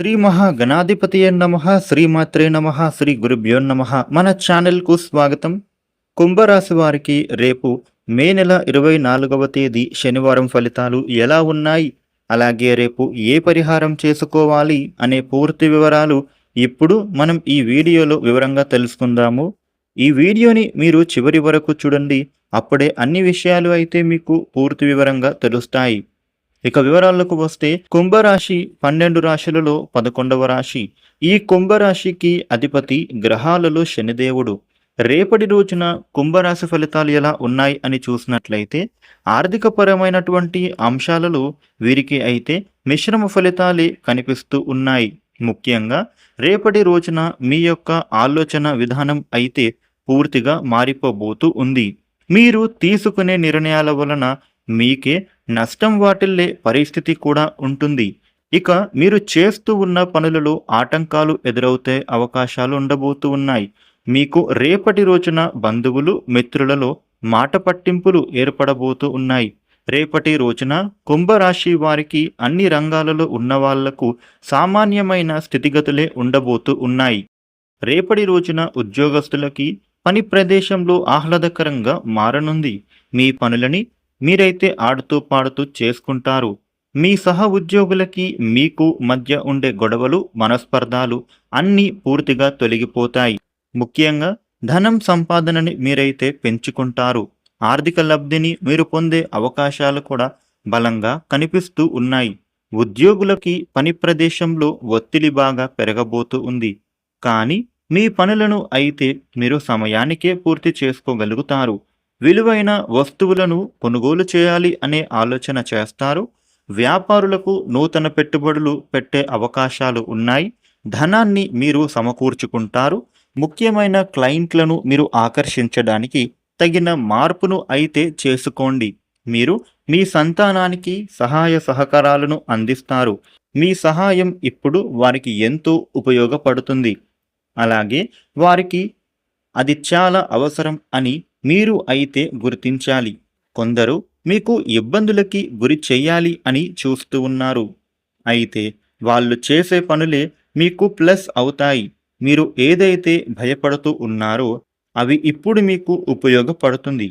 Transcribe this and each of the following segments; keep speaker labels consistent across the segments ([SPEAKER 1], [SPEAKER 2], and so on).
[SPEAKER 1] శ్రీ మహాగణాధిపతియే నమః శ్రీమాత్రే నమః శ్రీ గురుభ్యో నమః. మన ఛానల్కు స్వాగతం. కుంభరాశి వారికి రేపు మే నెల 24వ తేదీ శనివారం ఫలితాలు ఎలా ఉన్నాయి, అలాగే రేపు ఏ పరిహారం చేసుకోవాలి అనే పూర్తి వివరాలు ఇప్పుడు మనం ఈ వీడియోలో వివరంగా తెలుసుకుందాము. ఈ వీడియోని మీరు చివరి వరకు చూడండి, అప్పుడే అన్ని విషయాలు అయితే మీకు పూర్తి వివరంగా తెలుస్తాయి. ఇక వివరాలకు వస్తే, కుంభరాశి 12 రాశులలో 11వ రాశి. ఈ కుంభరాశికి అధిపతి గ్రహాలలో శనిదేవుడు. రేపటి రోజున కుంభరాశి ఫలితాలు ఎలా ఉన్నాయి అని చూసినట్లయితే, ఆర్థికపరమైనటువంటి అంశాలలో వీరికి అయితే మిశ్రమ ఫలితాలే కనిపిస్తూ ఉన్నాయి. ముఖ్యంగా రేపటి రోజున మీ యొక్క ఆలోచన విధానం అయితే పూర్తిగా మారిపోబోతూ ఉంది. మీరు తీసుకునే నిర్ణయాల వలన మీకే నష్టం వాటిల్లే పరిస్థితి కూడా ఉంటుంది. ఇక మీరు చేస్తూ ఉన్న పనులలో ఆటంకాలు ఎదురవుతే అవకాశాలు ఉండబోతూ ఉన్నాయి. మీకు రేపటి రోజున బంధువులు మిత్రులలో మాట పట్టింపులు ఏర్పడబోతూ ఉన్నాయి. రేపటి రోజున కుంభరాశి వారికి అన్ని రంగాలలో ఉన్న వాళ్లకు సామాన్యమైన స్థితిగతులే ఉండబోతూ ఉన్నాయి. రేపటి రోజున ఉద్యోగస్తులకి పని ప్రదేశంలో ఆహ్లాదకరంగా మారనుంది. మీ పనులని మీరైతే ఆడుతూ పాడుతూ చేసుకుంటారు. మీ సహ ఉద్యోగులకి మీకు మధ్య ఉండే గొడవలు, మనస్పర్ధాలు అన్నీ పూర్తిగా తొలగిపోతాయి. ముఖ్యంగా ధనం సంపాదనని మీరైతే పెంచుకుంటారు. ఆర్థిక లబ్ధిని మీరు పొందే అవకాశాలు కూడా బలంగా కనిపిస్తూ ఉన్నాయి. ఉద్యోగులకి పని ప్రదేశంలో ఒత్తిడి బాగా పెరగబోతూ ఉంది. కానీ మీ పనులను అయితే మీరు సమయానికే పూర్తి చేసుకోగలుగుతారు. విలువైన వస్తువులను కొనుగోలు చేయాలి అనే ఆలోచన చేస్తారు. వ్యాపారులకు నూతన పెట్టుబడులు పెట్టే అవకాశాలు ఉన్నాయి. ధనాన్ని మీరు సమకూర్చుకుంటారు. ముఖ్యమైన క్లయింట్లను మీరు ఆకర్షించడానికి తగిన మార్పును అయితే చేసుకోండి. మీరు మీ సంతానానికి సహాయ సహకారాలను అందిస్తారు. మీ సహాయం ఇప్పుడు వారికి ఎంతో ఉపయోగపడుతుంది. అలాగే వారికి అది చాలా అవసరం అని మీరు అయితే గుర్తించాలి. కొందరు మీకు ఇబ్బందులకి గురి చెయ్యాలి అని చూస్తూ ఉన్నారు. అయితే వాళ్ళు చేసే పనులే మీకు ప్లస్ అవుతాయి. మీరు ఏదైతే భయపడుతూ ఉన్నారో అవి ఇప్పుడు మీకు ఉపయోగపడుతుంది.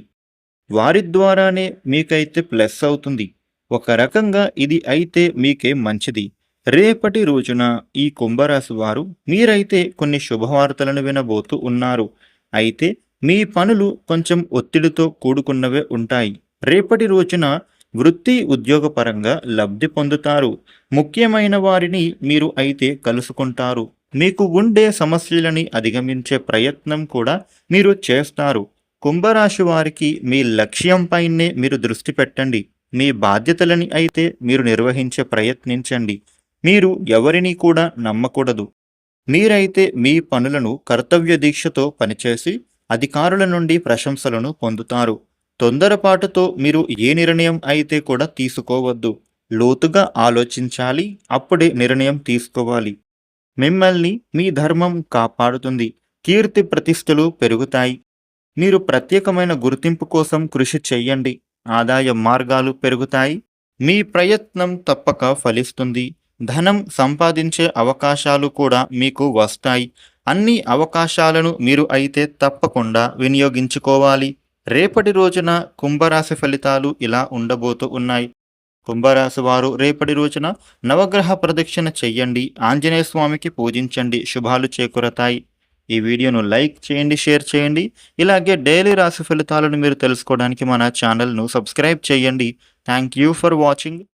[SPEAKER 1] వారి ద్వారానే మీకైతే ప్లస్ అవుతుంది. ఒక రకంగా ఇది అయితే మీకే మంచిది. రేపటి రోజున ఈ కుంభరాశి వారు మీరైతే కొన్ని శుభవార్తలను వినబోతూ ఉన్నారు. అయితే మీ పనులు కొంచెం ఒత్తిడితో కూడుకున్నవే ఉంటాయి. రేపటి రోజున వృత్తి ఉద్యోగపరంగా లబ్ధి పొందుతారు. ముఖ్యమైన వారిని మీరు అయితే కలుసుకుంటారు. మీకు ఉండే సమస్యలని అధిగమించే ప్రయత్నం కూడా మీరు చేస్తారు. కుంభరాశి వారికి మీ లక్ష్యంపైనే మీరు దృష్టి పెట్టండి. మీ బాధ్యతలని అయితే మీరు నిర్వహించే ప్రయత్నించండి. మీరు ఎవరిని కూడా నమ్మకూడదు. మీరైతే మీ పనులను కర్తవ్య దీక్షతో పనిచేసి అధికారుల నుండి ప్రశంసలను పొందుతారు. తొందరపాటుతో మీరు ఏ నిర్ణయం అయితే కూడా తీసుకోవద్దు. లోతుగా ఆలోచించాలి, అప్పుడే నిర్ణయం తీసుకోవాలి. మిమ్మల్ని మీ ధర్మం కాపాడుతుంది. కీర్తి ప్రతిష్టలు పెరుగుతాయి. మీరు ప్రత్యేకమైన గుర్తింపు కోసం కృషి చెయ్యండి. ఆదాయ మార్గాలు పెరుగుతాయి. మీ ప్రయత్నం తప్పక ఫలిస్తుంది. ధనం సంపాదించే అవకాశాలు కూడా మీకు వస్తాయి. అన్ని అవకాశాలను మీరు అయితే తప్పకుండా వినియోగించుకోవాలి. రేపటి రోజున కుంభరాశి ఫలితాలు ఇలా ఉండబోతూ ఉన్నాయి. కుంభరాశి వారు రేపటి రోజున నవగ్రహ ప్రదక్షిణ చెయ్యండి. ఆంజనేయ స్వామికి పూజించండి. శుభాలు చేకూరతాయి. ఈ వీడియోను లైక్ చేయండి, షేర్ చేయండి. ఇలాగే డైలీ రాశి ఫలితాలను మీరు తెలుసుకోవడానికి మన ఛానల్ను సబ్స్క్రైబ్ చేయండి. Thank you for watching.